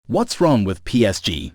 What's wrong with PSG?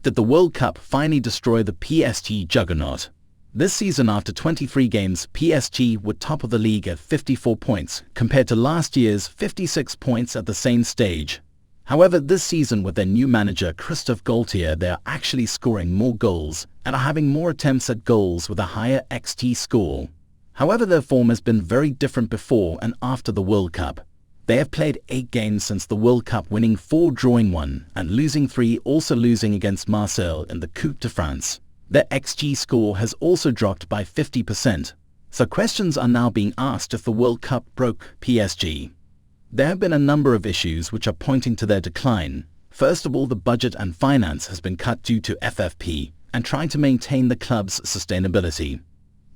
Did the World Cup finally destroy the PSG juggernaut? This season, after 23 games, PSG were top of the league at 54 points, compared to last year's 56 points at the same stage. However, this season with their new manager Christophe Galtier, they are actually scoring more goals and are having more attempts at goals with a higher XG score. However, their form has been very different before and after the World Cup. They have played 8 games since the World Cup, winning 4, drawing 1, and losing 3, also losing against Marseille in the Coupe de France. Their XG score has also dropped by 50%. So questions are now being asked if the World Cup broke PSG. There have been a number of issues which are pointing to their decline. First of all, the budget and finance has been cut due to FFP and trying to maintain the club's sustainability.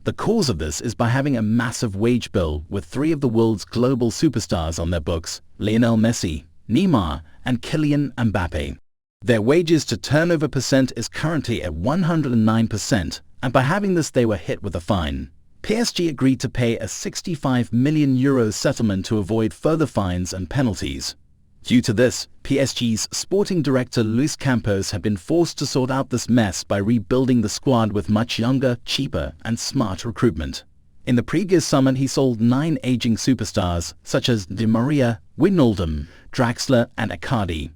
The cause of this is by having a massive wage bill with 3 of the world's global superstars on their books: Lionel Messi, Neymar, and Kylian Mbappe. Their wages to turnover percent is currently at 109%, and by having this they were hit with a fine. PSG agreed to pay a €65 million settlement to avoid further fines and penalties. Due to this, PSG's sporting director Luis Campos had been forced to sort out this mess by rebuilding the squad with much younger, cheaper, and smart recruitment. In the previous summer, he sold 9 aging superstars such as Di Maria, Wijnaldum, Draxler, and Icardi.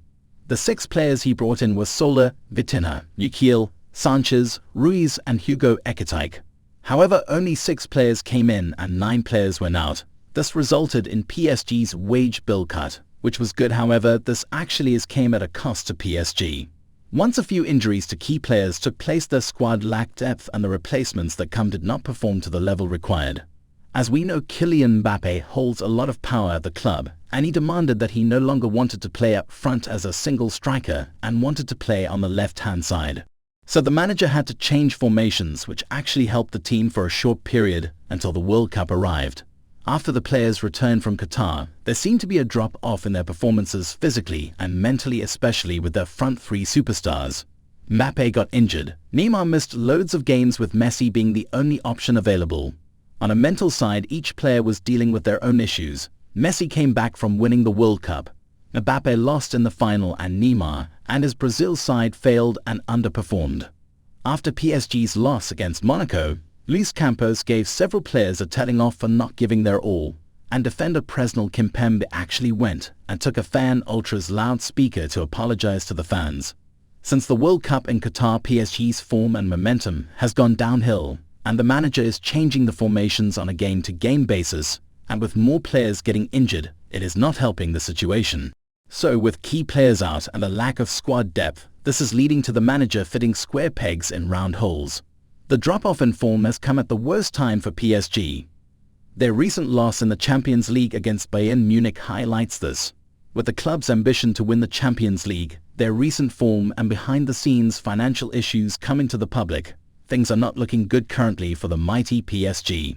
The 6 players he brought in were Soler, Vitinha, Ukiel, Sanchez, Ruiz, and Hugo Ekitike. However, only 6 players came in and 9 players went out. This resulted in PSG's wage bill cut, which was good. However, this actually came at a cost to PSG. Once a few injuries to key players took place, their squad lacked depth and the replacements that come did not perform to the level required. As we know, Kylian Mbappe holds a lot of power at the club, and he demanded that he no longer wanted to play up front as a single striker and wanted to play on the left-hand side. So the manager had to change formations, which actually helped the team for a short period until the World Cup arrived. After the players returned from Qatar, there seemed to be a drop-off in their performances physically and mentally, especially with their front 3 superstars. Mbappe got injured. Neymar missed loads of games, with Messi being the only option available. On a mental side, each player was dealing with their own issues. Messi came back from winning the World Cup. Mbappe lost in the final, and Neymar and his Brazil side failed and underperformed. After PSG's loss against Monaco, Luis Campos gave several players a telling off for not giving their all, and defender Presnel Kimpembe actually went and took a fan ultra's loudspeaker to apologize to the fans. Since the World Cup in Qatar, PSG's form and momentum has gone downhill, and the manager is changing the formations on a game-to-game basis, and with more players getting injured, it is not helping the situation. So with key players out and a lack of squad depth, this is leading to the manager fitting square pegs in round holes. The drop-off in form has come at the worst time for PSG. Their recent loss in the Champions League against Bayern Munich highlights this. With the club's ambition to win the Champions League, their recent form and behind-the-scenes financial issues coming to the public, things are not looking good currently for the mighty PSG.